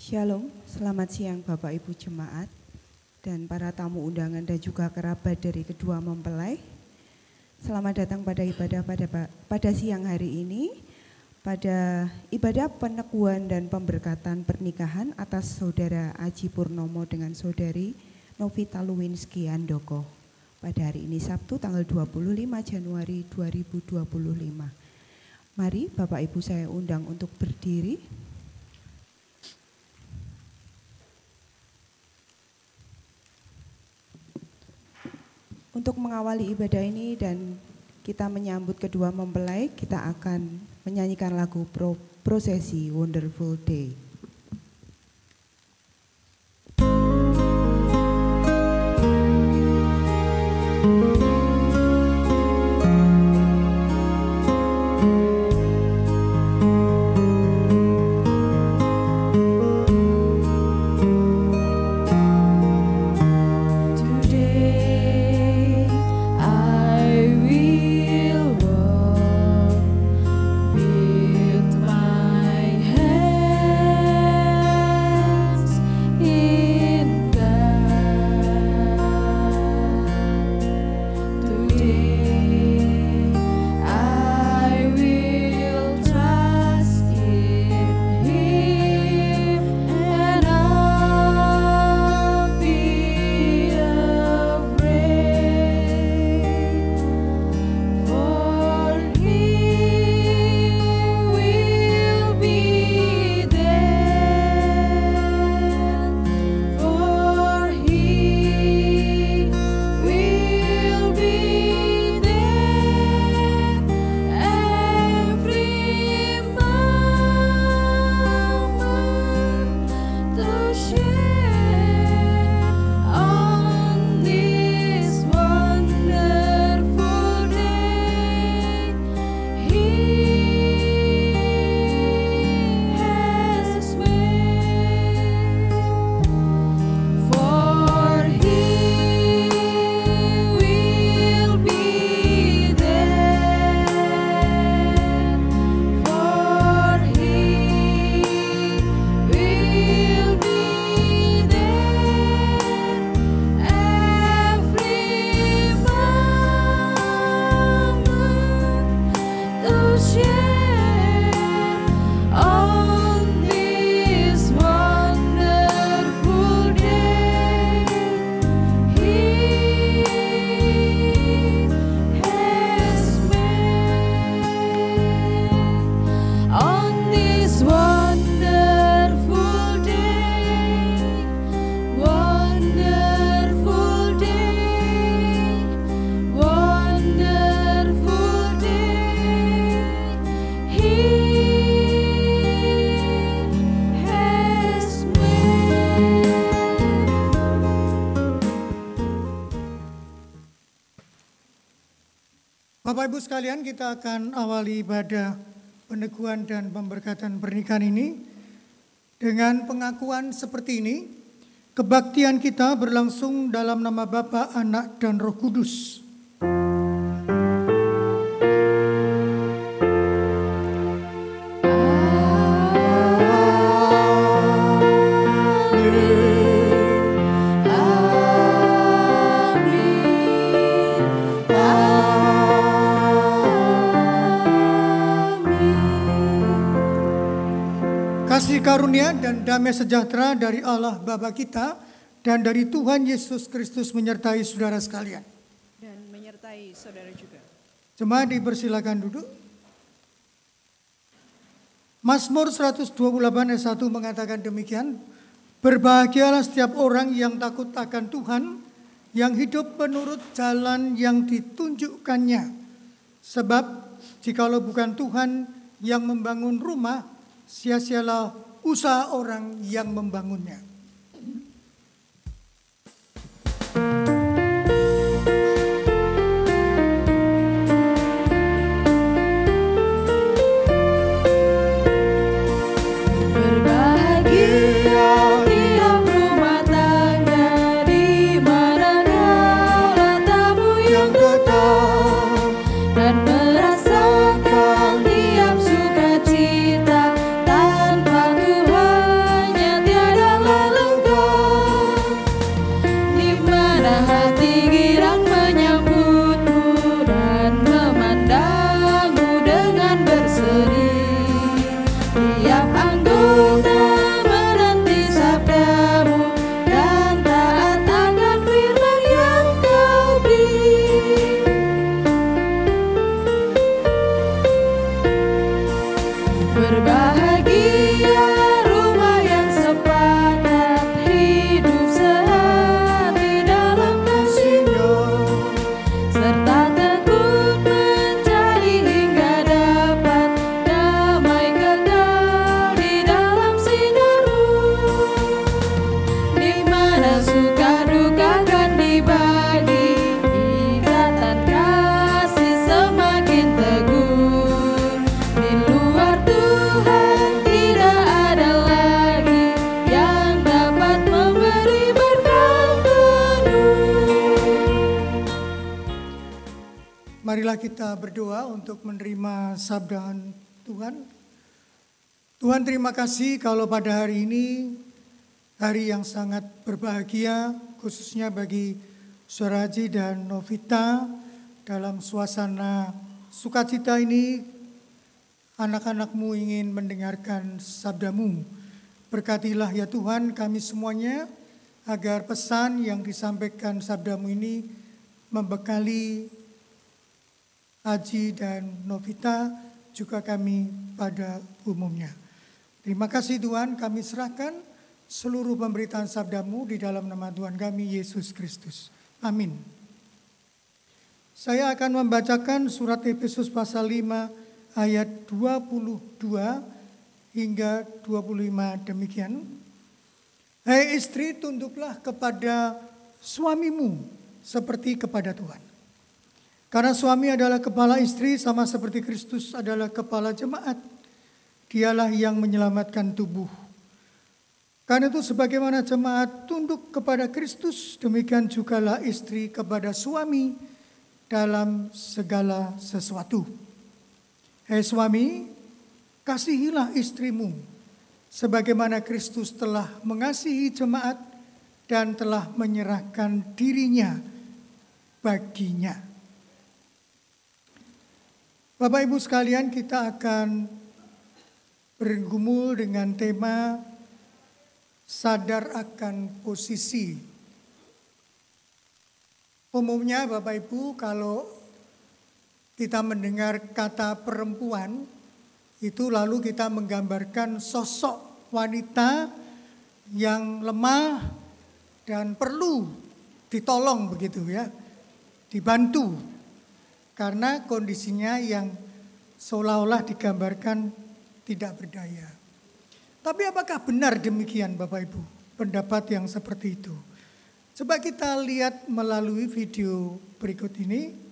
Shalom, selamat siang Bapak Ibu Jemaat dan para tamu undangan dan juga kerabat dari kedua mempelai. Selamat datang pada ibadah pada siang hari ini, pada ibadah penekuan dan pemberkatan pernikahan atas Saudara Aji Purnomo dengan Saudari Novita Luwinski Andoko pada hari ini Sabtu tanggal 25 Januari 2025. Mari Bapak Ibu saya undang untuk berdiri. Untuk mengawali ibadah ini dan kita menyambut kedua mempelai, kita akan menyanyikan lagu prosesi Wonderful Day. Bapak Ibu sekalian, kita akan awali ibadah peneguhan dan pemberkatan pernikahan ini dengan pengakuan seperti ini. Kebaktian kita berlangsung dalam nama Bapa, Anak, dan Roh Kudus. Kasih karunia dan damai sejahtera dari Allah Bapa kita dan dari Tuhan Yesus Kristus menyertai saudara sekalian. Dan menyertai saudara juga. Jemaat dipersilakan duduk. Mazmur 128 ayat 1 mengatakan demikian. Berbahagialah setiap orang yang takut akan Tuhan, yang hidup menurut jalan yang ditunjukkannya. Sebab jikalau bukan Tuhan yang membangun rumah, sia-sialah usaha orang yang membangunnya. Merasakan tiap sukacita tanpa Tuhan. pribadi, ikatan kasih semakin teguh. Di luar Tuhan tidak ada lagi yang dapat memberi berkat penuh. Marilah kita berdoa untuk menerima sabdaan Tuhan. Tuhan, terima kasih kalau pada hari ini, hari yang sangat berbahagia, khususnya bagi Saudara Haji dan Novita, dalam suasana sukacita ini, anak-anak-Mu ingin mendengarkan sabda-Mu. Berkatilah ya Tuhan kami semuanya, agar pesan yang disampaikan sabda-Mu ini membekali Haji dan Novita, juga kami pada umumnya. Terima kasih Tuhan, kami serahkan seluruh pemberitaan sabda-Mu di dalam nama Tuhan kami, Yesus Kristus. Amin. Saya akan membacakan surat Efesus pasal 5 ayat 22 hingga 25 demikian. Hai istri, tunduklah kepada suamimu seperti kepada Tuhan. Karena suami adalah kepala istri sama seperti Kristus adalah kepala jemaat. Dialah yang menyelamatkan tubuh. Karena itu sebagaimana jemaat tunduk kepada Kristus, demikian jugalah istri kepada suami dalam segala sesuatu. Hai suami, kasihilah istrimu, sebagaimana Kristus telah mengasihi jemaat dan telah menyerahkan dirinya baginya. Bapak Ibu sekalian, kita akan bergumul dengan tema sadar akan posisi. Umumnya Bapak Ibu, kalau kita mendengar kata perempuan, itu lalu kita menggambarkan sosok wanita yang lemah dan perlu ditolong begitu ya, dibantu. Karena kondisinya yang seolah-olah digambarkan tidak berdaya. Tapi apakah benar demikian Bapak Ibu? Pendapat yang seperti itu. Coba kita lihat melalui video berikut ini.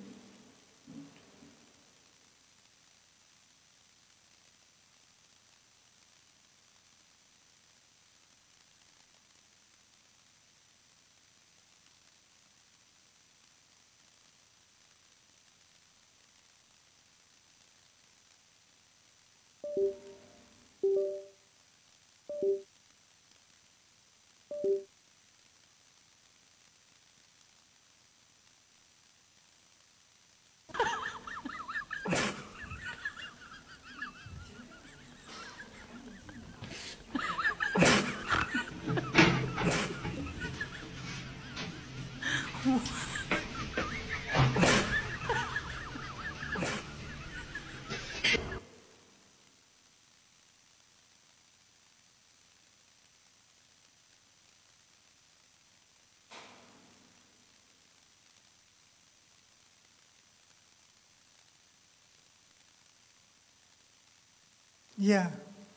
Ya,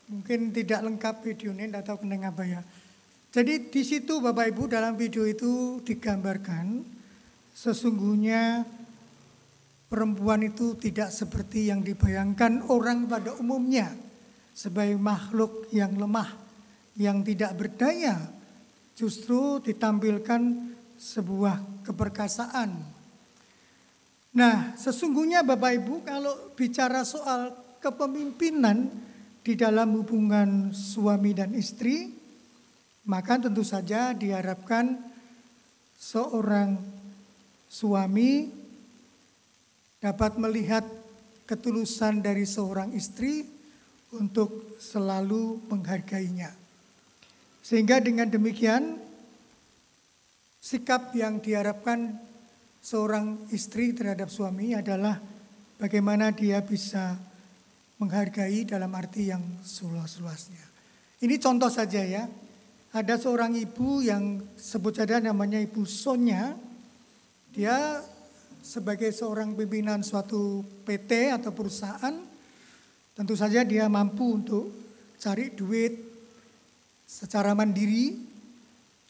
mungkin tidak lengkap videonya, tidak tahu kenapa ya. Jadi di situ Bapak Ibu dalam video itu digambarkan sesungguhnya perempuan itu tidak seperti yang dibayangkan orang pada umumnya. Sebagai makhluk yang lemah, yang tidak berdaya, justru ditampilkan sebuah keperkasaan. Nah, sesungguhnya Bapak Ibu kalau bicara soal kepemimpinan di dalam hubungan suami dan istri, maka tentu saja diharapkan seorang suami dapat melihat ketulusan dari seorang istri untuk selalu menghargainya. Sehingga dengan demikian sikap yang diharapkan seorang istri terhadap suami adalah bagaimana dia bisa menghargai dalam arti yang seluas-luasnya. Ini contoh saja ya. Ada seorang ibu yang sebut saja namanya Ibu Sonya. Dia sebagai seorang pimpinan suatu PT atau perusahaan, tentu saja dia mampu untuk cari duit secara mandiri,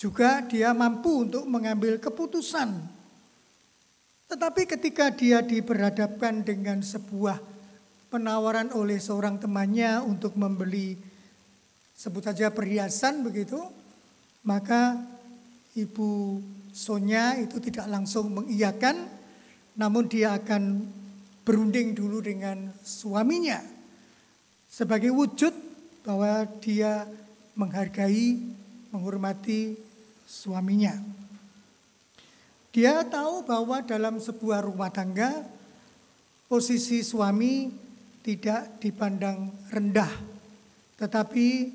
Juga dia mampu untuk mengambil keputusan. Tetapi ketika dia diperhadapkan dengan sebuah penawaran oleh seorang temannya untuk membeli sebut saja perhiasan begitu, maka Ibu Sonia itu tidak langsung mengiyakan, namun dia akan berunding dulu dengan suaminya sebagai wujud bahwa dia menghargai, menghormati suaminya. Dia tahu bahwa dalam sebuah rumah tangga posisi suami tidak dipandang rendah, tetapi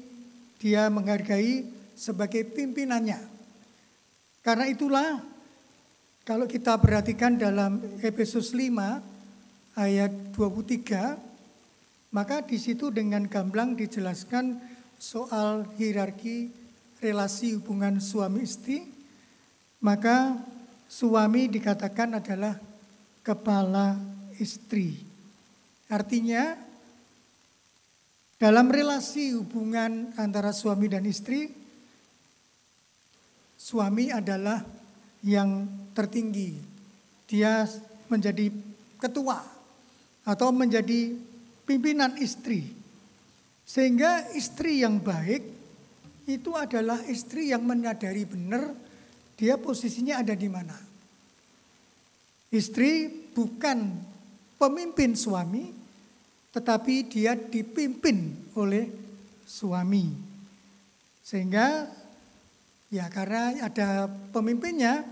dia menghargai sebagai pimpinannya. Karena itulah kalau kita perhatikan dalam Efesus 5 ayat 23, maka di situ dengan gamblang dijelaskan soal hierarki relasi hubungan suami istri. Maka suami dikatakan adalah kepala istri. Artinya dalam relasi hubungan antara suami dan istri, suami adalah yang tertinggi. Dia menjadi ketua atau menjadi pimpinan istri. Sehingga istri yang baik itu adalah istri yang menyadari benar dia posisinya ada di mana. Istri bukan pemimpin suami, tetapi dia dipimpin oleh suami. Sehingga ya karena ada pemimpinnya,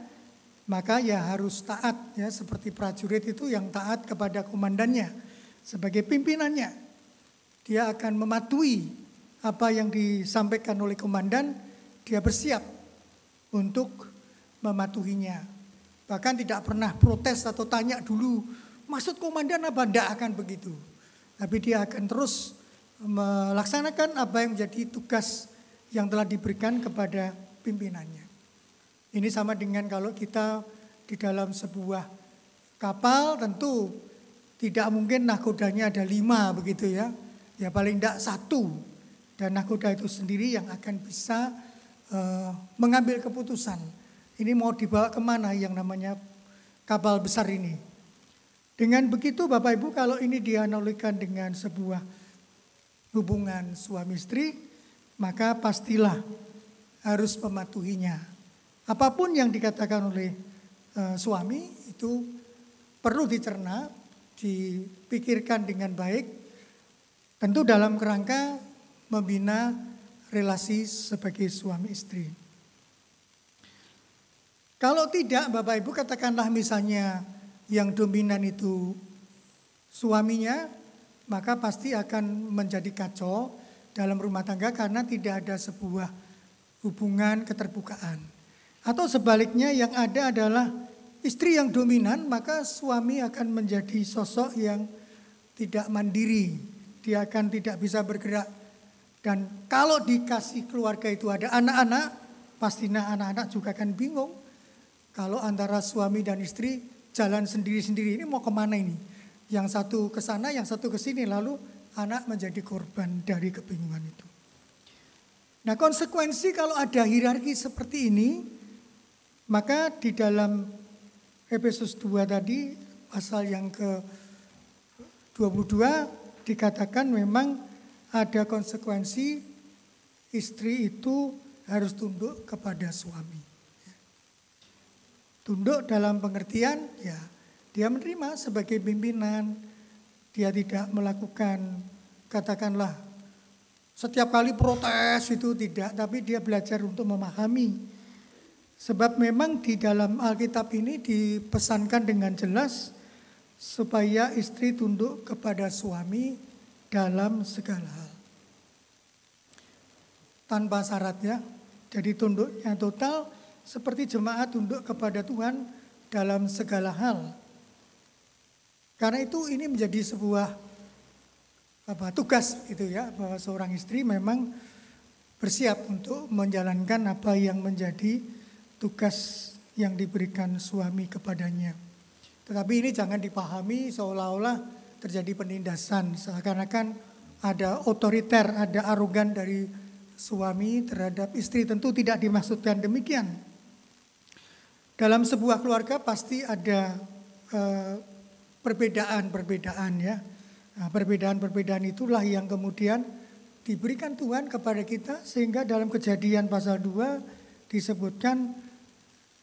maka ya harus taat ya, seperti prajurit itu yang taat kepada komandannya sebagai pimpinannya. Dia akan mematuhi apa yang disampaikan oleh komandan, dia bersiap untuk mematuhinya. Bahkan tidak pernah protes atau tanya dulu, maksud komandan apa? Tidak akan begitu. Tapi dia akan terus melaksanakan apa yang menjadi tugas yang telah diberikan kepada pimpinannya. Ini sama dengan kalau kita di dalam sebuah kapal, tentu tidak mungkin nahkodanya ada 5 begitu ya. Ya paling tidak 1. Dan nahkoda itu sendiri yang akan bisa mengambil keputusan. Ini mau dibawa kemana yang namanya kapal besar ini. Dengan begitu Bapak Ibu, kalau ini dianalogikan dengan sebuah hubungan suami istri, maka pastilah harus mematuhinya. Apapun yang dikatakan oleh suami itu perlu dicerna, dipikirkan dengan baik, tentu dalam kerangka membina relasi sebagai suami istri. Kalau tidak Bapak Ibu, katakanlah misalnya yang dominan itu suaminya, maka pasti akan menjadi kacau dalam rumah tangga karena tidak ada sebuah hubungan keterbukaan. Atau sebaliknya yang ada adalah istri yang dominan, maka suami akan menjadi sosok yang tidak mandiri. Dia akan tidak bisa bergerak. Dan kalau dikasih keluarga itu ada anak-anak, pastinya anak-anak juga akan bingung. Kalau antara suami dan istri jalan sendiri-sendiri, ini mau kemana ini? Yang satu ke sana, yang satu ke sini, lalu anak menjadi korban dari kebingungan itu. Nah, konsekuensi kalau ada hierarki seperti ini, maka di dalam Efesus 2 tadi, pasal yang ke-22, dikatakan memang ada konsekuensi istri itu harus tunduk kepada suami. Tunduk dalam pengertian ya dia menerima sebagai pimpinan, dia tidak melakukan katakanlah setiap kali protes itu tidak, tapi dia belajar untuk memahami. Sebab memang di dalam Alkitab ini dipesankan dengan jelas supaya istri tunduk kepada suami dalam segala hal. Tanpa syarat ya. Jadi tunduknya total seperti jemaat tunduk kepada Tuhan dalam segala hal. Karena itu ini menjadi sebuah tugas gitu ya, bahwa seorang istri memang bersiap untuk menjalankan apa yang menjadi tugas yang diberikan suami kepadanya. Tetapi ini jangan dipahami seolah-olah terjadi penindasan, seakan-akan ada otoriter, ada arogan dari suami terhadap istri. Tentu tidak dimaksudkan demikian. Dalam sebuah keluarga pasti ada perbedaan-perbedaan ya. Nah, perbedaan-perbedaan itulah yang kemudian diberikan Tuhan kepada kita, sehingga dalam Kejadian pasal 2 disebutkan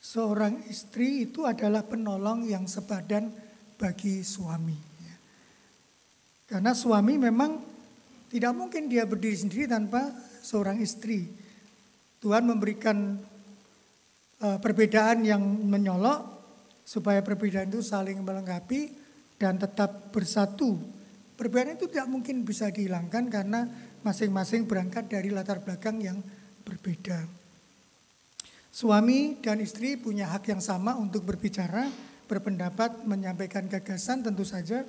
seorang istri itu adalah penolong yang sepadan bagi suami. Karena suami memang tidak mungkin dia berdiri sendiri tanpa seorang istri. Tuhan memberikan perbedaan yang menyolok supaya perbedaan itu saling melengkapi dan tetap bersatu. Perbedaan itu tidak mungkin bisa dihilangkan karena masing-masing berangkat dari latar belakang yang berbeda. Suami dan istri punya hak yang sama untuk berbicara, berpendapat, menyampaikan gagasan tentu saja.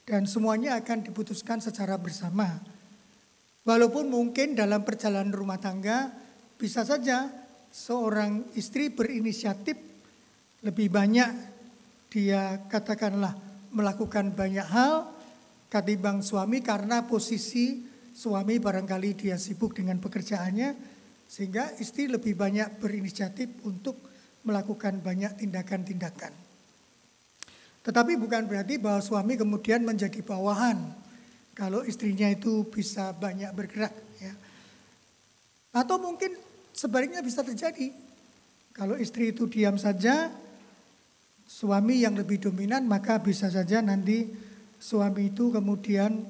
Dan semuanya akan diputuskan secara bersama. Walaupun mungkin dalam perjalanan rumah tangga bisa saja seorang istri berinisiatif lebih banyak, dia katakanlah melakukan banyak hal ketimbang suami karena posisi suami barangkali dia sibuk dengan pekerjaannya, sehingga istri lebih banyak berinisiatif untuk melakukan banyak tindakan-tindakan. Tetapi bukan berarti bahwa suami kemudian menjadi bawahan kalau istrinya itu bisa banyak bergerak. Ya. Atau mungkin sebaliknya bisa terjadi. Kalau istri itu diam saja, suami yang lebih dominan, maka bisa saja nanti suami itu kemudian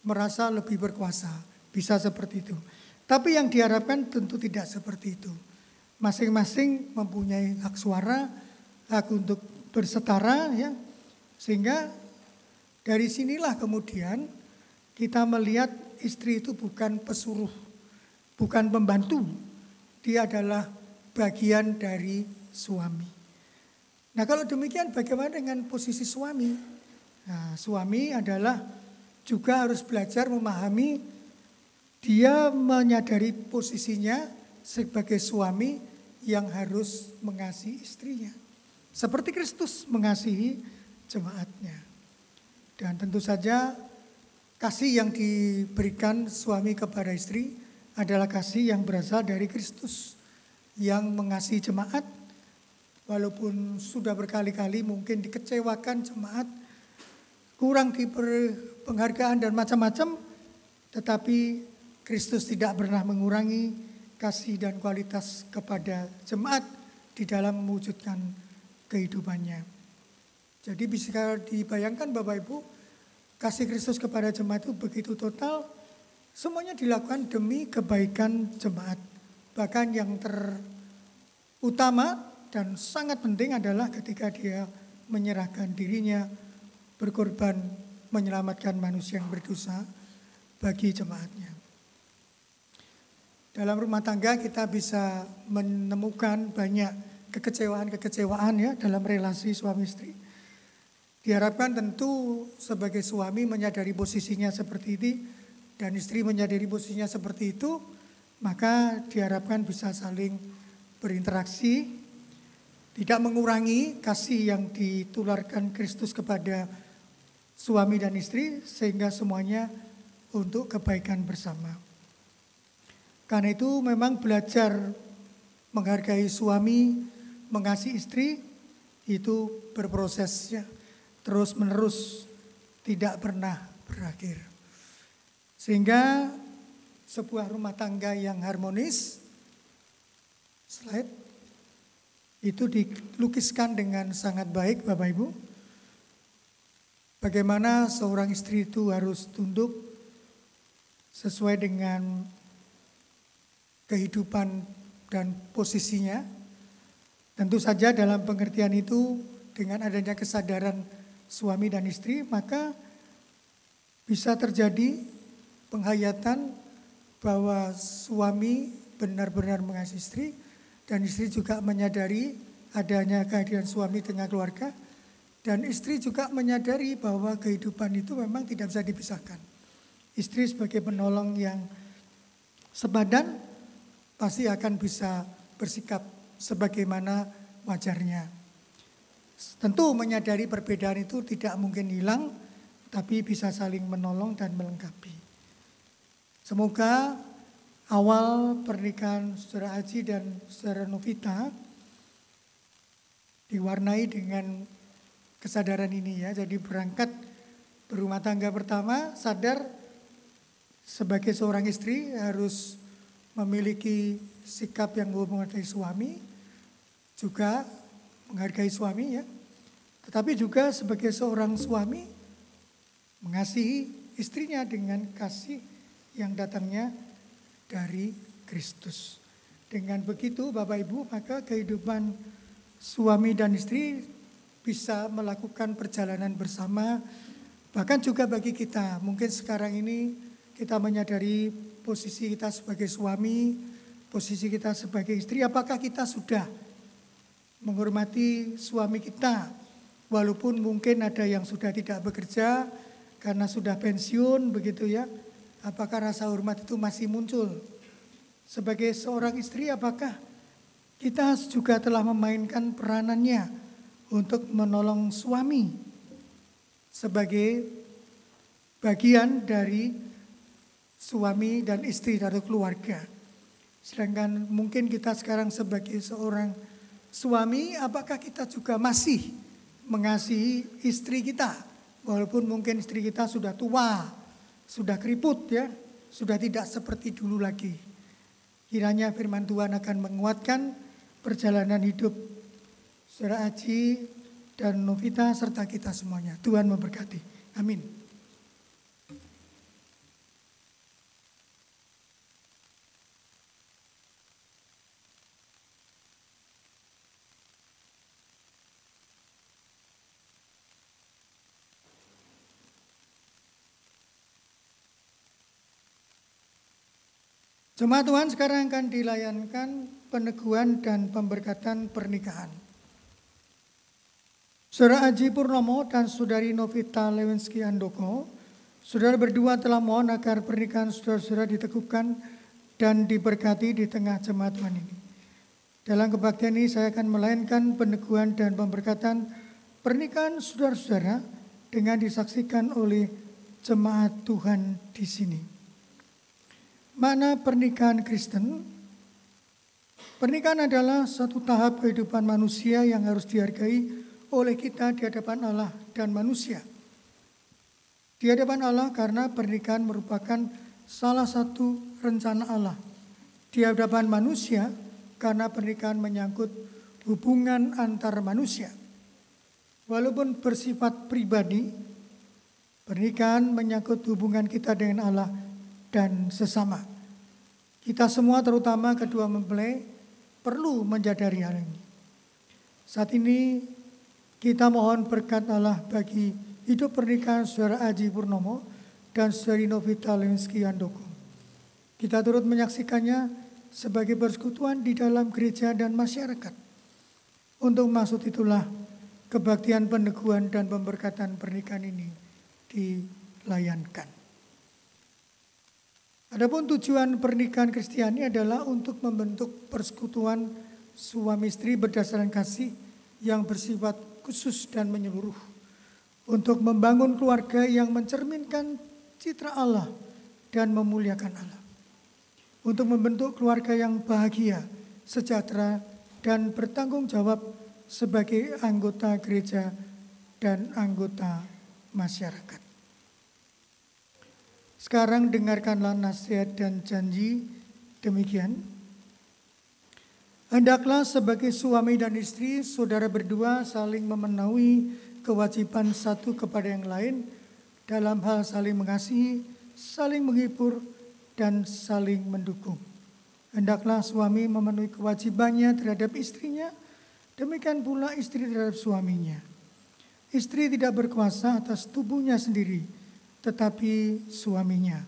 merasa lebih berkuasa. Bisa seperti itu. Tapi yang diharapkan tentu tidak seperti itu. Masing-masing mempunyai hak suara, hak untuk bersetara, ya. Sehingga dari sinilah kemudian kita melihat istri itu bukan pesuruh, bukan pembantu. Dia adalah bagian dari suami. Nah, kalau demikian bagaimana dengan posisi suami? Nah, suami adalah juga harus belajar memahami, dia menyadari posisinya sebagai suami yang harus mengasihi istrinya. Seperti Kristus mengasihi jemaatnya. Dan tentu saja kasih yang diberikan suami kepada istri adalah kasih yang berasal dari Kristus yang mengasihi jemaat. Walaupun sudah berkali-kali mungkin dikecewakan jemaat, kurang diberi penghargaan dan macam-macam, tetapi Kristus tidak pernah mengurangi kasih dan kualitas kepada jemaat di dalam mewujudkan kehidupannya. Jadi bisa dibayangkan Bapak Ibu, kasih Kristus kepada jemaat itu begitu total, semuanya dilakukan demi kebaikan jemaat. Bahkan yang terutama dan sangat penting adalah ketika dia menyerahkan dirinya, berkorban menyelamatkan manusia yang berdosa bagi jemaatnya. Dalam rumah tangga kita bisa menemukan banyak kekecewaan ya dalam relasi suami istri. Diharapkan tentu sebagai suami menyadari posisinya seperti ini dan istri menyadari posisinya seperti itu, maka diharapkan bisa saling berinteraksi, tidak mengurangi kasih yang ditularkan Kristus kepada suami dan istri, sehingga semuanya untuk kebaikan bersama. Karena itu memang belajar menghargai suami, mengasihi istri, itu berproses ya, terus menerus, tidak pernah berakhir. Sehingga sebuah rumah tangga yang harmonis, slide, itu dilukiskan dengan sangat baik Bapak Ibu. Bagaimana seorang istri itu harus tunduk sesuai dengan kehidupan dan posisinya. Tentu saja dalam pengertian itu dengan adanya kesadaran suami dan istri, maka bisa terjadi penghayatan bahwa suami benar-benar mengasihi istri dan istri juga menyadari adanya kehadiran suami tengah keluarga. Dan istri juga menyadari bahwa kehidupan itu memang tidak bisa dipisahkan. Istri sebagai penolong yang sepadan pasti akan bisa bersikap sebagaimana wajarnya. Tentu menyadari perbedaan itu tidak mungkin hilang, tapi bisa saling menolong dan melengkapi. Semoga awal pernikahan Saudara Aji dan Saudara Novita diwarnai dengan kesadaran ini ya. Jadi berangkat berumah tangga pertama sadar sebagai seorang istri harus memiliki sikap yang menghargai suami, juga menghargai suami ya. Tetapi juga sebagai seorang suami mengasihi istrinya dengan kasih yang datangnya dari Kristus. Dengan begitu Bapak Ibu, maka kehidupan suami dan istri bisa melakukan perjalanan bersama. Bahkan juga bagi kita, mungkin sekarang ini kita menyadari posisi kita sebagai suami, posisi kita sebagai istri, apakah kita sudah menghormati suami kita, walaupun mungkin ada yang sudah tidak bekerja karena sudah pensiun begitu ya. Apakah rasa hormat itu masih muncul? Sebagai seorang istri, apakah kita juga telah memainkan peranannya untuk menolong suami sebagai bagian dari suami dan istri dari keluarga? Sedangkan mungkin kita sekarang sebagai seorang suami, apakah kita juga masih mengasihi istri kita? Walaupun mungkin istri kita sudah tua, sudah keriput ya, sudah tidak seperti dulu lagi. Kiranya firman Tuhan akan menguatkan perjalanan hidup Saudara Aji dan Novita serta kita semuanya. Tuhan memberkati. Amin. Jemaat Tuhan, sekarang akan dilayankan peneguhan dan pemberkatan pernikahan. Saudara Aji Purnomo dan Saudari Novita Lewinsky Andoko, saudara berdua telah mohon agar pernikahan saudara-saudara diteguhkan dan diberkati di tengah jemaat Tuhan ini. Dalam kebaktian ini saya akan melayankan peneguhan dan pemberkatan pernikahan saudara-saudara dengan disaksikan oleh jemaat Tuhan di sini. Makna pernikahan Kristen. Pernikahan adalah satu tahap kehidupan manusia yang harus dihargai oleh kita di hadapan Allah dan manusia. Di hadapan Allah karena pernikahan merupakan salah satu rencana Allah. Di hadapan manusia karena pernikahan menyangkut hubungan antar manusia. Walaupun bersifat pribadi, pernikahan menyangkut hubungan kita dengan Allah dan sesama. Kita semua terutama kedua mempelai perlu menyadari hal ini. Saat ini kita mohon berkat Allah bagi hidup pernikahan Saudara Aji Purnomo dan Saudari Novita Lewinsky Andoko. Kita turut menyaksikannya sebagai persekutuan di dalam gereja dan masyarakat. Untuk maksud itulah kebaktian peneguhan dan pemberkatan pernikahan ini dilayankan. Adapun tujuan pernikahan Kristiani adalah untuk membentuk persekutuan suami istri berdasarkan kasih yang bersifat khusus dan menyeluruh. Untuk membangun keluarga yang mencerminkan citra Allah dan memuliakan Allah. Untuk membentuk keluarga yang bahagia, sejahtera, dan bertanggung jawab sebagai anggota gereja dan anggota masyarakat. Sekarang dengarkanlah nasihat dan janji demikian. Hendaklah sebagai suami dan istri, saudara berdua saling memenuhi kewajiban satu kepada yang lain dalam hal saling mengasihi, saling menghibur, dan saling mendukung. Hendaklah suami memenuhi kewajibannya terhadap istrinya, demikian pula istri terhadap suaminya. Istri tidak berkuasa atas tubuhnya sendiri, tetapi suaminya.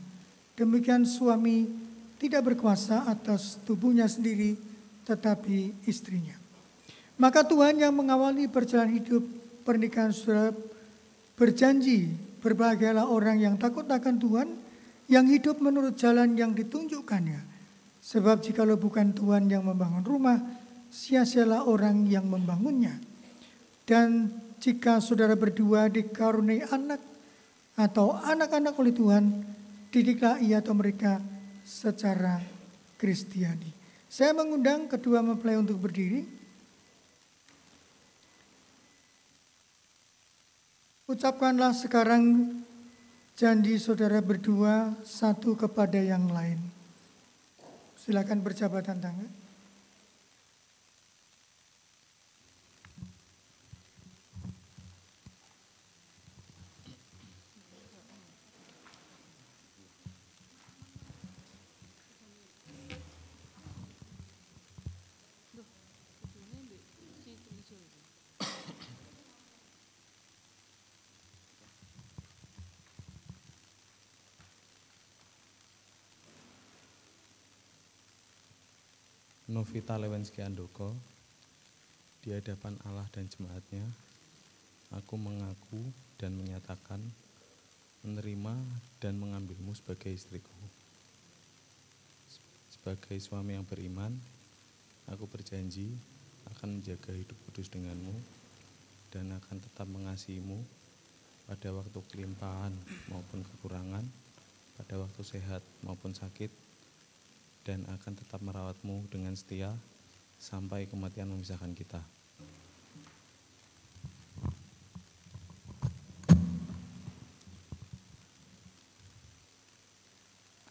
Demikian suami tidak berkuasa atas tubuhnya sendiri, tetapi istrinya. Maka Tuhan yang mengawali perjalanan hidup pernikahan saudara berjanji, berbahagialah orang yang takut akan Tuhan, yang hidup menurut jalan yang ditunjukkannya. Sebab jikalau bukan Tuhan yang membangun rumah, sia-sialah orang yang membangunnya. Dan jika saudara berdua dikaruniai anak atau anak-anak oleh Tuhan, didiklah ia atau mereka secara Kristiani. Saya mengundang kedua mempelai untuk berdiri. Ucapkanlah sekarang janji saudara berdua satu kepada yang lain. Silakan berjabatan tangan. Novita Lewenski Andoko, di hadapan Allah dan jemaatnya, aku mengaku dan menyatakan menerima dan mengambilmu sebagai istriku. Sebagai suami yang beriman, aku berjanji akan menjaga hidup kudus denganmu dan akan tetap mengasihimu pada waktu kelimpahan maupun kekurangan, pada waktu sehat maupun sakit, dan akan tetap merawatmu dengan setia sampai kematian memisahkan kita.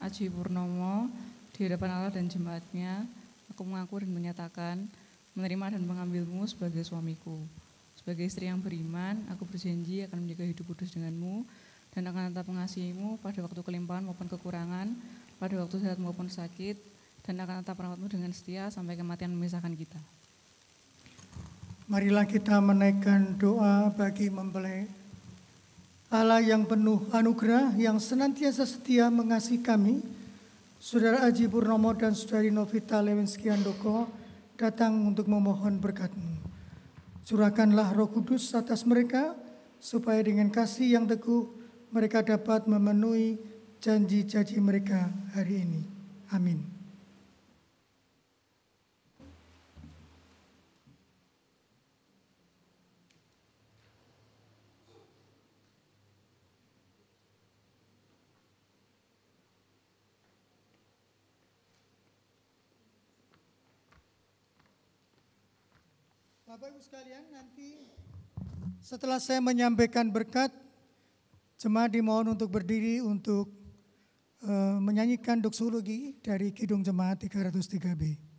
Aji Purnomo, di hadapan Allah dan jemaatnya, aku mengaku dan menyatakan menerima dan mengambilmu sebagai suamiku. Sebagai istri yang beriman, aku berjanji akan menjaga hidup kudus denganmu dan akan tetap mengasihimu pada waktu kelimpahan maupun kekurangan, pada waktu sehat maupun sakit, dan akan tetap merawatmu dengan setia sampai kematian memisahkan kita. Marilah kita menaikkan doa bagi mempelai. Allah yang penuh anugerah, yang senantiasa setia mengasihi kami, Saudara Aji Purnomo dan Saudari Novita Lewenski Andoko datang untuk memohon berkat-Mu. Curahkanlah Roh Kudus atas mereka, supaya dengan kasih yang teguh mereka dapat memenuhi janji-janji mereka hari ini. Amin. Bapak Ibu sekalian, nanti setelah saya menyampaikan berkat, jemaat dimohon untuk berdiri untuk menyanyikan doksologi dari Kidung Jemaat 303B.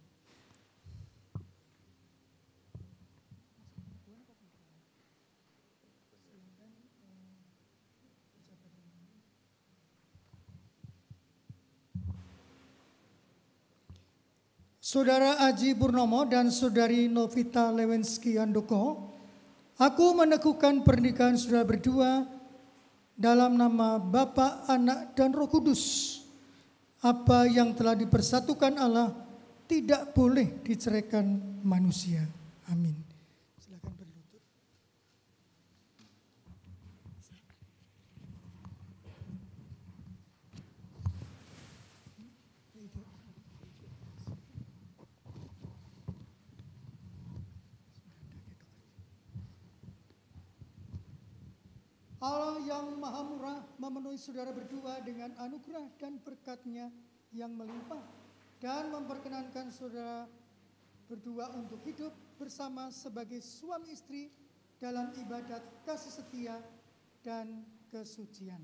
Saudara Aji Purnomo dan Saudari Novita Lewenski Andoko, aku meneguhkan pernikahan saudara berdua dalam nama Bapa, Anak, dan Roh Kudus. Apa yang telah dipersatukan Allah tidak boleh diceraikan manusia. Amin. Silakan berlutut. Allah yang maha murah memenuhi saudara berdua dengan anugerah dan berkat-Nya yang melimpah dan memperkenankan saudara berdua untuk hidup bersama sebagai suami istri dalam ibadat kasih setia dan kesucian.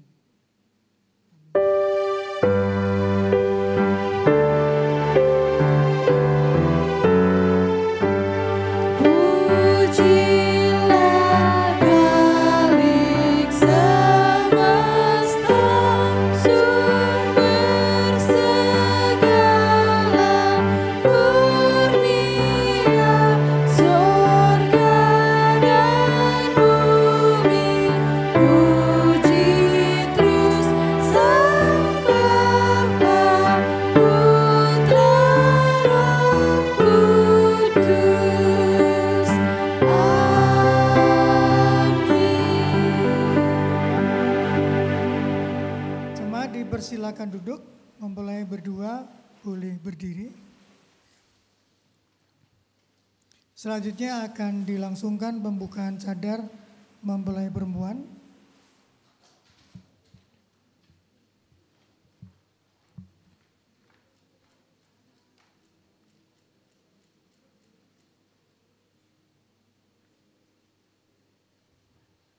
Silakan duduk, mempelai berdua boleh berdiri. Selanjutnya akan dilangsungkan pembukaan cadar mempelai perempuan.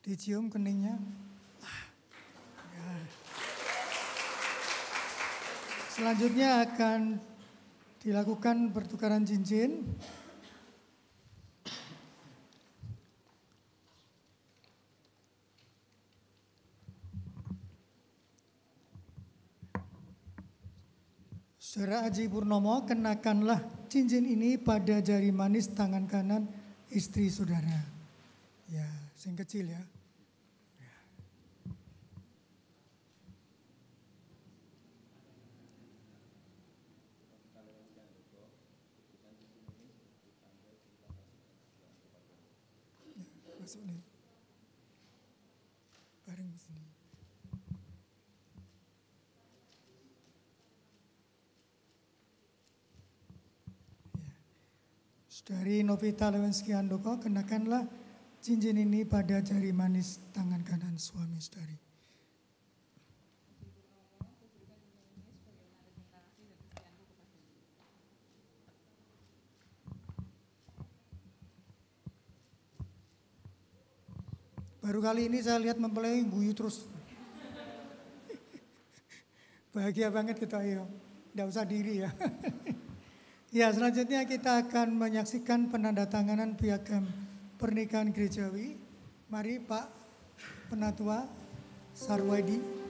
Dicium keningnya. Ya. Selanjutnya akan dilakukan pertukaran cincin. Saudara Aji Purnomo, kenakanlah cincin ini pada jari manis tangan kanan istri saudara. Ya, sing kecil ya. Masuk nih. Bareng sini. Ya. Saudari Novita Lewenski Handoko, kenakanlah cincin ini pada jari manis tangan kanan suami saudari. Baru kali ini saya lihat mempelai guyu terus. Bahagia banget kita ya. Tidak usah diri ya. Ya, selanjutnya kita akan menyaksikan penandatanganan piagam pernikahan gerejawi. Mari Pak Penatua Sarwedi.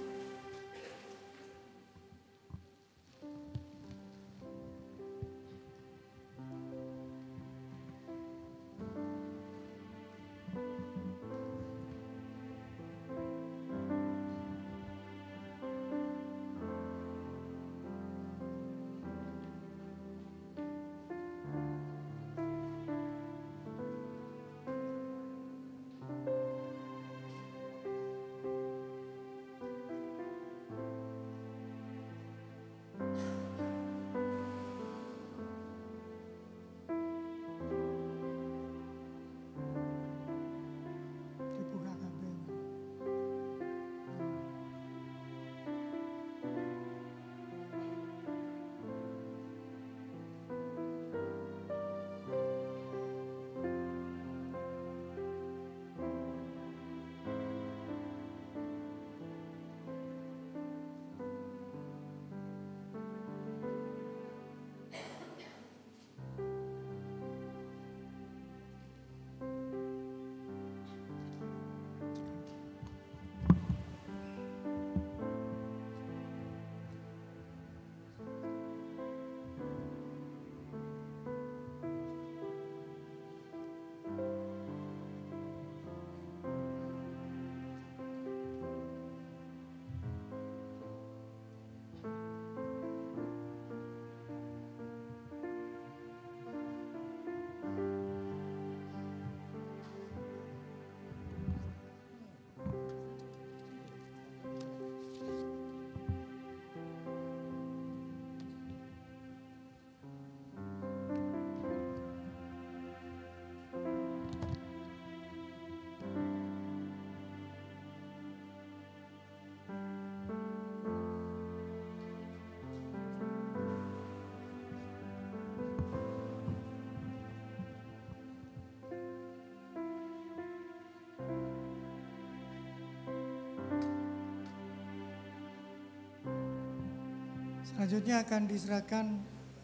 Selanjutnya akan diserahkan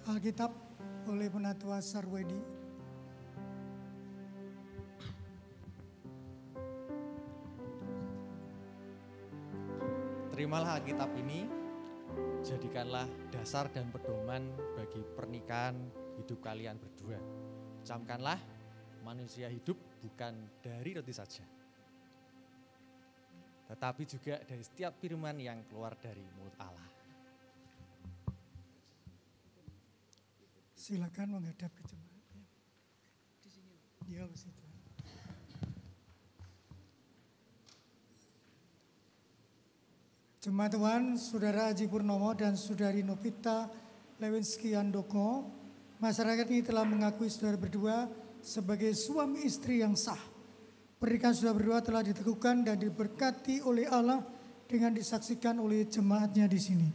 Alkitab oleh Penatua Sarwedi. Terimalah Alkitab ini, jadikanlah dasar dan pedoman bagi pernikahan hidup kalian berdua. Camkanlah manusia hidup bukan dari roti saja, tetapi juga dari setiap firman yang keluar dari mulut Allah. Silakan menghadap ke jemaat. Di sini. Ya, di situ. Jemaat Tuhan, Saudara Aji Purnomo dan Saudari Novita Lewenski Handoko, masyarakat ini telah mengakui saudara berdua sebagai suami istri yang sah. Pernikahan saudara berdua telah diteguhkan dan diberkati oleh Allah dengan disaksikan oleh jemaatnya di sini.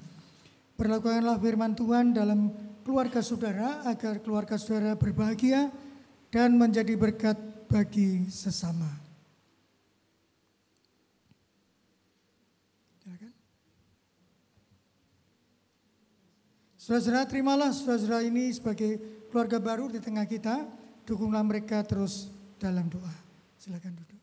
Perlakukanlah firman Tuhan dalam keluarga saudara agar keluarga saudara berbahagia dan menjadi berkat bagi sesama. Saudara-saudara, terimalah saudara-saudara ini sebagai keluarga baru di tengah kita. Dukunglah mereka terus dalam doa. Silakan duduk.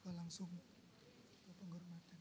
Apa langsung ke penghormatan?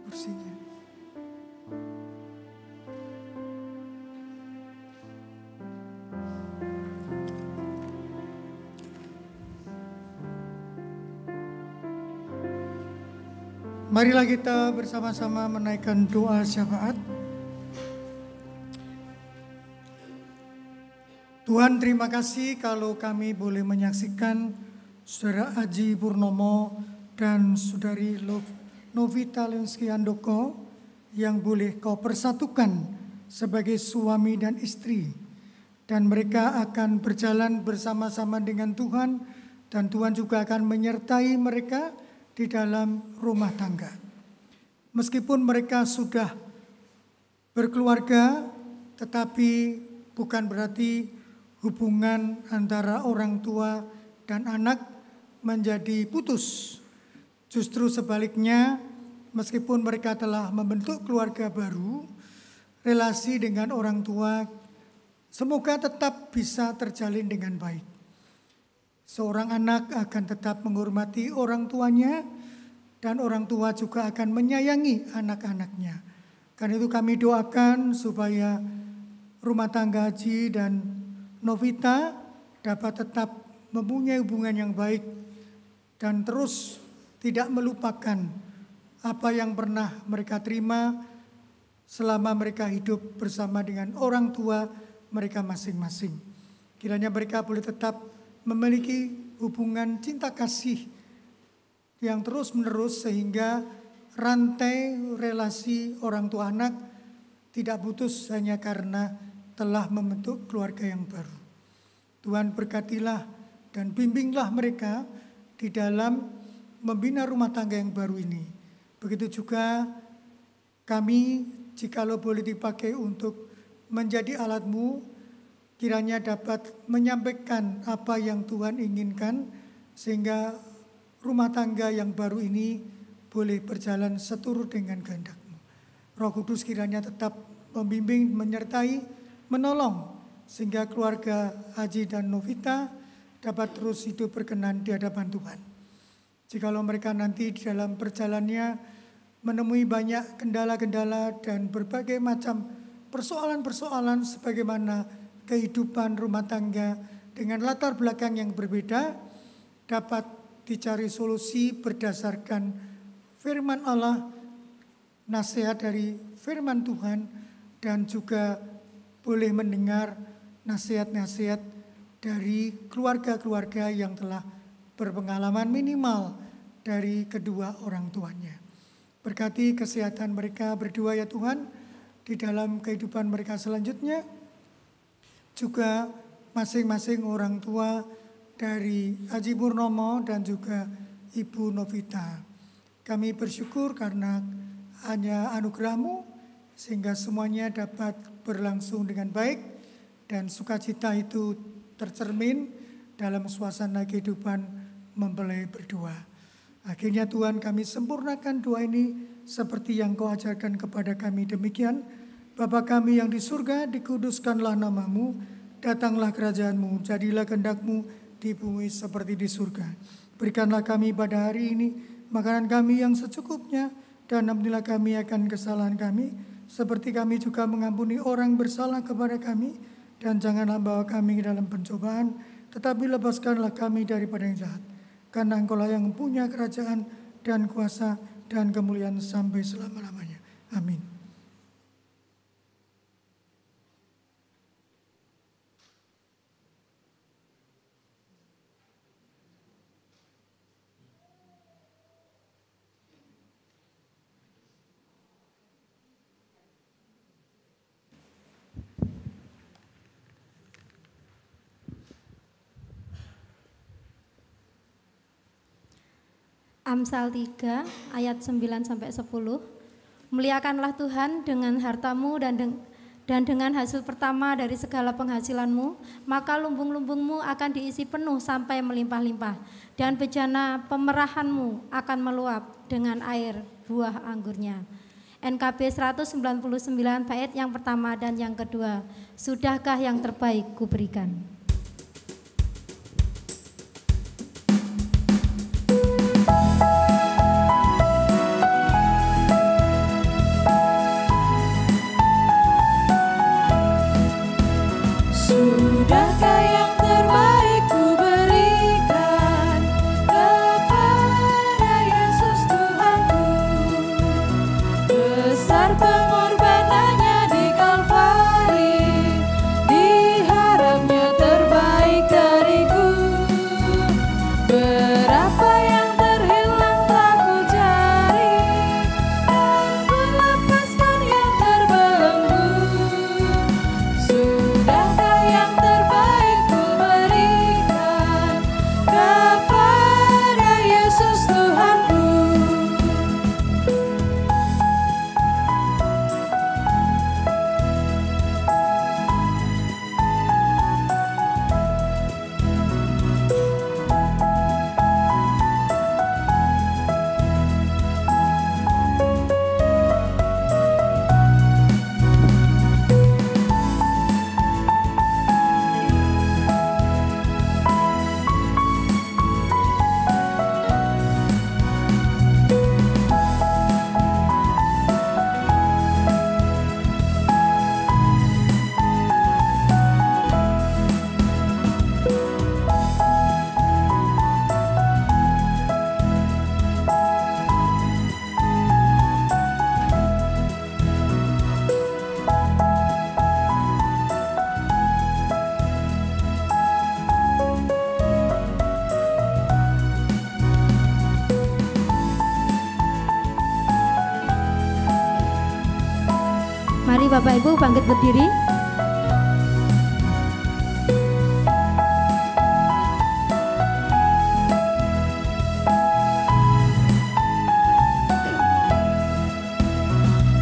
Kursinya. Marilah kita bersama-sama menaikkan doa syafaat. Tuhan, terima kasih kalau kami boleh menyaksikan Saudara Aji Purnomo dan Saudari Novita Lenski Handoko yang boleh Kau persatukan sebagai suami dan istri. Dan mereka akan berjalan bersama-sama dengan Tuhan, dan Tuhan juga akan menyertai mereka di dalam rumah tangga. Meskipun mereka sudah berkeluarga, tetapi bukan berarti hubungan antara orang tua dan anak menjadi putus. Justru sebaliknya, meskipun mereka telah membentuk keluarga baru, relasi dengan orang tua semoga tetap bisa terjalin dengan baik. Seorang anak akan tetap menghormati orang tuanya, dan orang tua juga akan menyayangi anak-anaknya. Karena itu kami doakan supaya rumah tangga Aji dan Novita dapat tetap mempunyai hubungan yang baik dan terus tidak melupakan apa yang pernah mereka terima selama mereka hidup bersama dengan orang tua mereka masing-masing. Kiranya mereka boleh tetap memiliki hubungan cinta kasih yang terus-menerus sehingga rantai relasi orang tua anak tidak putus hanya karena telah membentuk keluarga yang baru. Tuhan berkatilah dan bimbinglah mereka di dalam membina rumah tangga yang baru ini. Begitu juga kami, jikalau boleh dipakai untuk menjadi alat-Mu, kiranya dapat menyampaikan apa yang Tuhan inginkan, sehingga rumah tangga yang baru ini boleh berjalan seturut dengan kehendak-Mu. Roh Kudus kiranya tetap membimbing, menyertai, menolong, sehingga keluarga Haji dan Novita dapat terus hidup berkenan di hadapan Tuhan. Jikalau mereka nanti di dalam perjalanannya menemui banyak kendala-kendala dan berbagai macam persoalan-persoalan sebagaimana kehidupan rumah tangga dengan latar belakang yang berbeda, dapat dicari solusi berdasarkan firman Allah, nasihat dari firman Tuhan, dan juga boleh mendengar nasihat-nasihat dari keluarga-keluarga yang telah berpengalaman minimal dari kedua orang tuanya. Berkati kesehatan mereka berdua ya Tuhan, di dalam kehidupan mereka selanjutnya. Juga masing-masing orang tua dari Haji Purnomo dan juga Ibu Novita. Kami bersyukur karena hanya anugerah-Mu sehingga semuanya dapat berlangsung dengan baik dan sukacita itu tercermin dalam suasana kehidupan mempelai berdua. Akhirnya Tuhan, kami sempurnakan doa ini seperti yang Kau ajarkan kepada kami demikian. Bapa kami yang di surga, dikuduskanlah nama-Mu, datanglah kerajaan-Mu, jadilah kehendak-Mu di bumi seperti di surga. Berikanlah kami pada hari ini makanan kami yang secukupnya, dan ampunilah kami akan kesalahan kami, seperti kami juga mengampuni orang bersalah kepada kami, dan janganlah bawa kami ke dalam pencobaan, tetapi lepaskanlah kami daripada yang jahat. Karena Engkau-lah yang punya kerajaan dan kuasa dan kemuliaan sampai selama-lamanya. Amin. Amsal 3 ayat 9-10. Muliakanlah Tuhan dengan hartamu dan dengan hasil pertama dari segala penghasilanmu, maka lumbung-lumbungmu akan diisi penuh sampai melimpah-limpah, dan bejana pemerahanmu akan meluap dengan air buah anggurnya. NKB 199 bait yang pertama dan yang kedua. Sudahkah yang terbaik kuberikan? Sudahkah yang terbaik kuberikan kepada Yesus Tuhanku? Besar pengorbanannya di Kalvari, diharapnya Mari Bapak Ibu bangkit berdiri.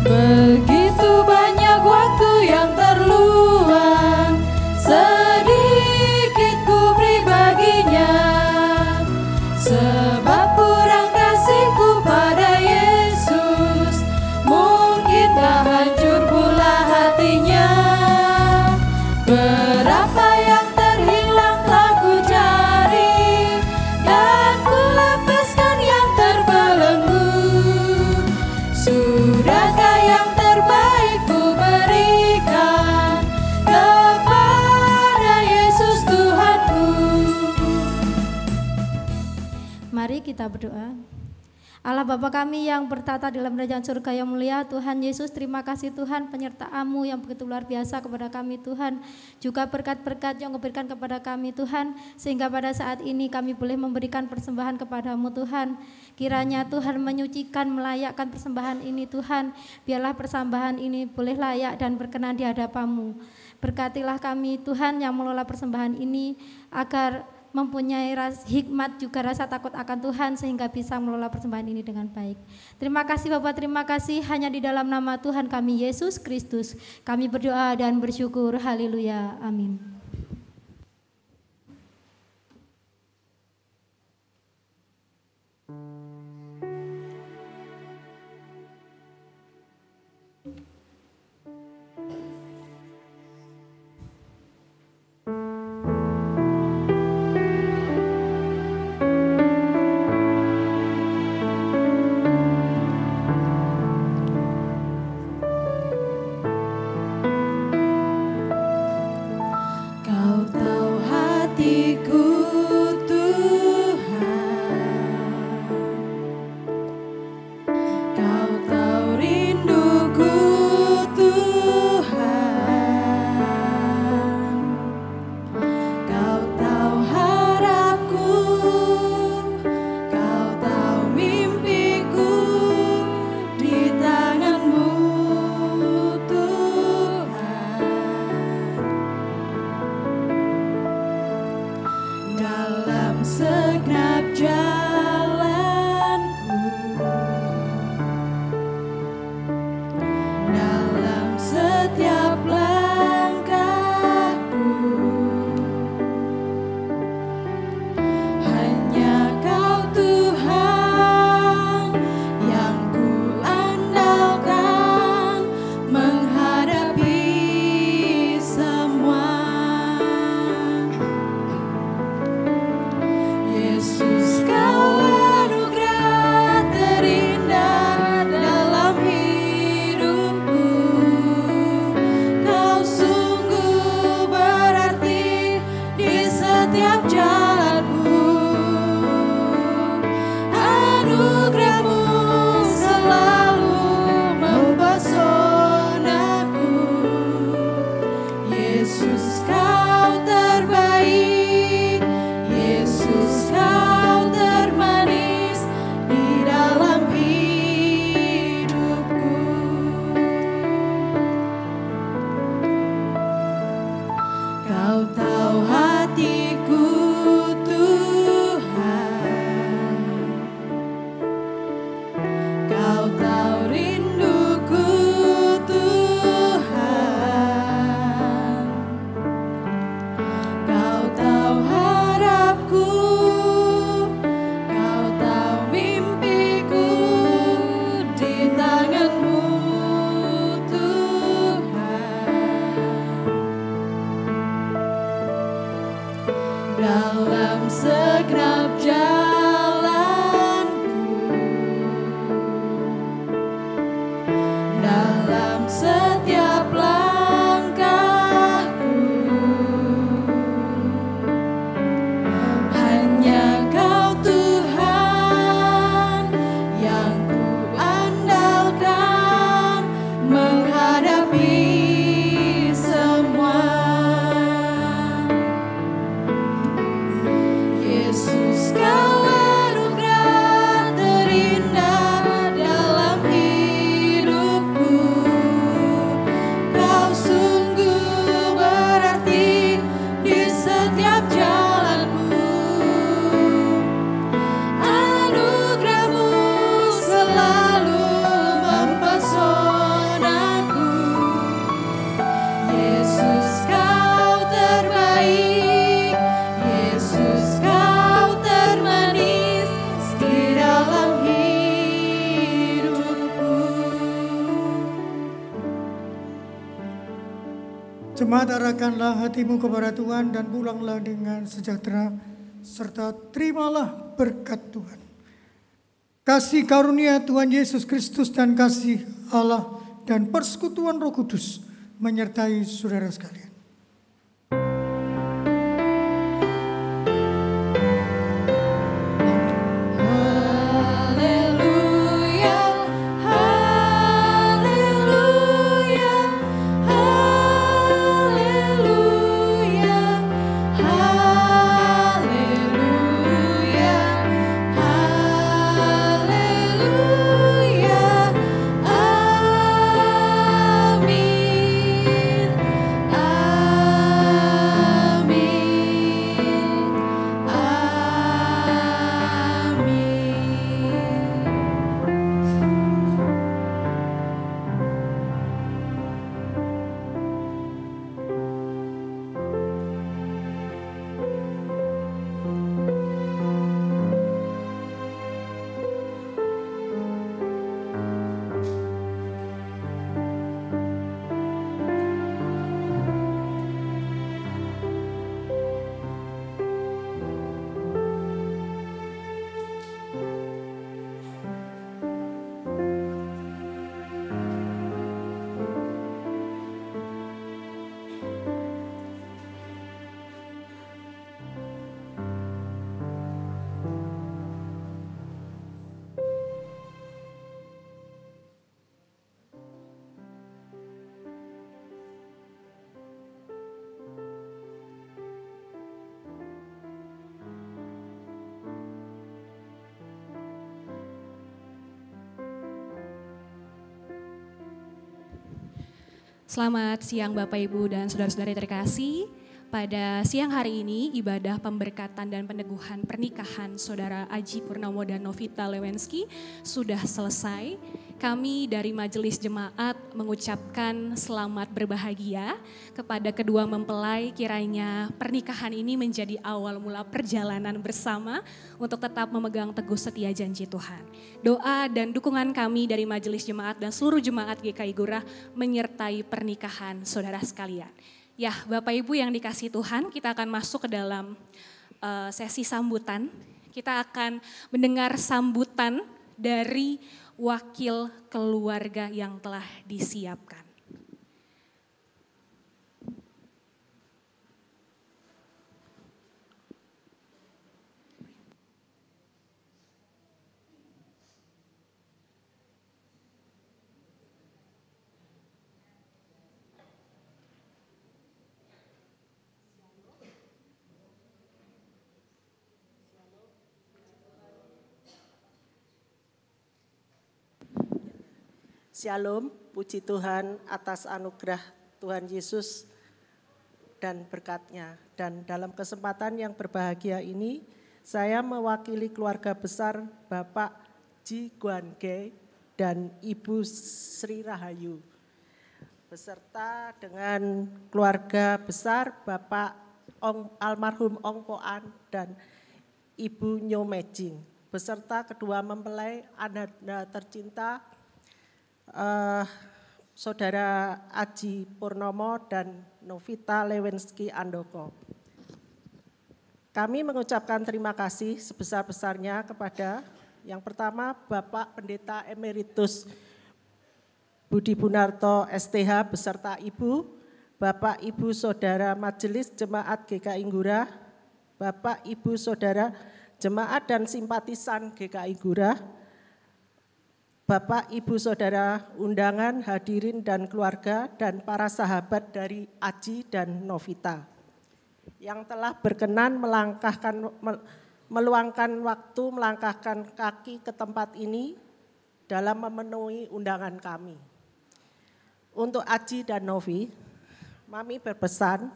Begitu banyak waktu yang terluang, sedikit ku beri baginya, sebab kurang kasihku pada Yesus, mungkin tak hancur pula hatinya. Berapa yang terhilang telah ku cari, dan ku lepaskan yang terbelenggu. Sudahkah yang terbaik ku berikan kepada Yesus Tuhanku? Mari kita berdoa. Allah Bapa kami yang bertata di dalam kerajaan surga yang mulia, Tuhan Yesus, terima kasih Tuhan penyertaan-Mu yang begitu luar biasa kepada kami Tuhan. Juga berkat-berkat yang Kau berikan kepada kami Tuhan, sehingga pada saat ini kami boleh memberikan persembahan kepada-Mu Tuhan. Kiranya Tuhan menyucikan, melayakkan persembahan ini Tuhan. Biarlah persembahan ini boleh layak dan berkenan di hadapan-Mu. Berkatilah kami Tuhan yang mengelola persembahan ini, agar mempunyai hikmat juga rasa takut akan Tuhan sehingga bisa mengelola persembahan ini dengan baik. Terima kasih Bapak, terima kasih hanya di dalam nama Tuhan kami Yesus Kristus. Kami berdoa dan bersyukur. Haleluya. Amin. Jemaat, arahkanlah hatimu kepada Tuhan dan pulanglah dengan sejahtera, serta terimalah berkat Tuhan. Kasih karunia Tuhan Yesus Kristus dan kasih Allah dan persekutuan Roh Kudus menyertai saudara sekalian. Selamat siang Bapak Ibu dan saudara-saudari terkasih. Pada siang hari ini ibadah pemberkatan dan peneguhan pernikahan Saudara Aji Purnomo dan Novita Lewenski sudah selesai. Kami dari Majelis Jemaat mengucapkan selamat berbahagia kepada kedua mempelai, kiranya pernikahan ini menjadi awal mula perjalanan bersama untuk tetap memegang teguh setia janji Tuhan. Doa dan dukungan kami dari Majelis Jemaat dan seluruh jemaat GKI Gurah menyertai pernikahan saudara sekalian. Ya, Bapak Ibu yang dikasihi Tuhan, kita akan masuk ke dalam sesi sambutan. Kita akan mendengar sambutan dari wakil keluarga yang telah disiapkan. Shalom, puji Tuhan atas anugerah Tuhan Yesus dan berkat-Nya. Dan dalam kesempatan yang berbahagia ini, saya mewakili keluarga besar Bapak Ji Guan Ge dan Ibu Sri Rahayu, beserta dengan keluarga besar Bapak almarhum Ong Poan dan Ibu Nyo Mejing, beserta kedua mempelai Anda tercinta, Saudara Aji Purnomo dan Novita Lewenski Andoko. Kami mengucapkan terima kasih sebesar-besarnya kepada yang pertama Bapak Pendeta Emeritus Budi Bunarto STH beserta Ibu, Bapak Ibu Saudara Majelis Jemaat GKI Gurah, Bapak Ibu Saudara Jemaat dan Simpatisan GKI Gurah, Bapak, Ibu, Saudara, undangan, hadirin dan keluarga dan para sahabat dari Aji dan Novita yang telah berkenan meluangkan waktu, melangkahkan kaki ke tempat ini dalam memenuhi undangan kami. Untuk Aji dan Novi, Mami berpesan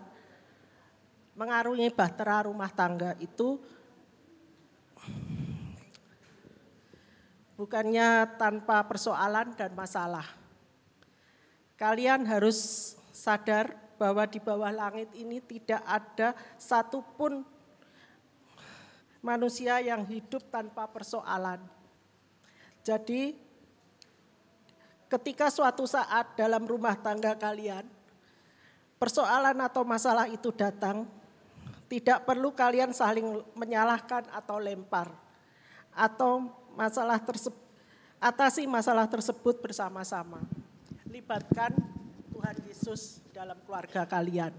mengarungi bahtera rumah tangga itu bukannya tanpa persoalan dan masalah. Kalian harus sadar bahwa di bawah langit ini tidak ada satupun manusia yang hidup tanpa persoalan. Jadi ketika suatu saat dalam rumah tangga kalian persoalan atau masalah itu datang, tidak perlu kalian saling menyalahkan atau lempar, atau atasi masalah tersebut bersama-sama. Libatkan Tuhan Yesus dalam keluarga kalian.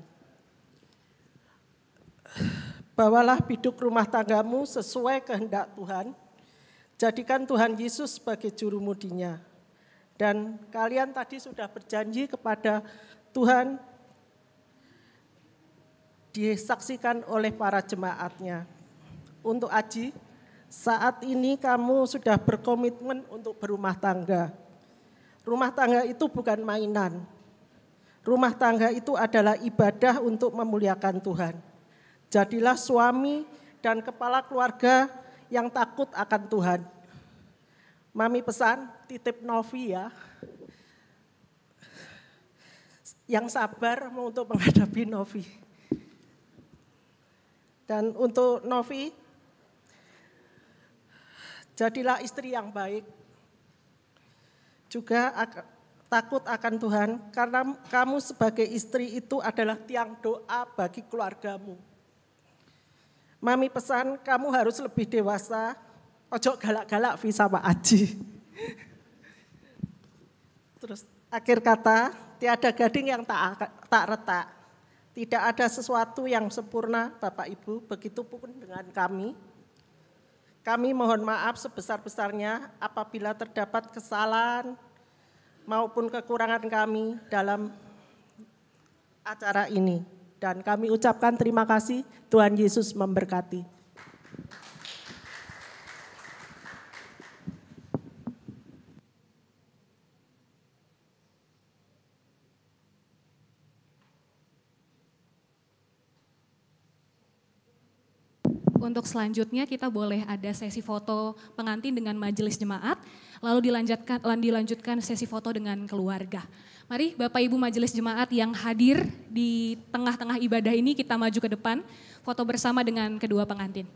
Bawalah biduk rumah tanggamu sesuai kehendak Tuhan. Jadikan Tuhan Yesus sebagai juru mudinya. Dan kalian tadi sudah berjanji kepada Tuhan, disaksikan oleh para jemaatnya. Untuk Aji, saat ini kamu sudah berkomitmen untuk berumah tangga. Rumah tangga itu bukan mainan. Rumah tangga itu adalah ibadah untuk memuliakan Tuhan. Jadilah suami dan kepala keluarga yang takut akan Tuhan. Mami pesan, titip Novi ya. Yang sabar untuk menghadapi Novi. Dan untuk Novi, jadilah istri yang baik. Juga takut akan Tuhan, karena kamu sebagai istri itu adalah tiang doa bagi keluargamu. Mami pesan, kamu harus lebih dewasa, ojo galak-galak Vi sama Aji. Terus akhir kata, tiada gading yang tak retak. Tidak ada sesuatu yang sempurna, Bapak Ibu, begitu pun dengan kami. Kami mohon maaf sebesar-besarnya apabila terdapat kesalahan maupun kekurangan kami dalam acara ini. Dan kami ucapkan terima kasih, Tuhan Yesus memberkati. Untuk selanjutnya kita boleh ada sesi foto pengantin dengan majelis jemaat, lalu dilanjutkan sesi foto dengan keluarga. Mari Bapak Ibu majelis jemaat yang hadir di tengah-tengah ibadah ini kita maju ke depan, foto bersama dengan kedua pengantin.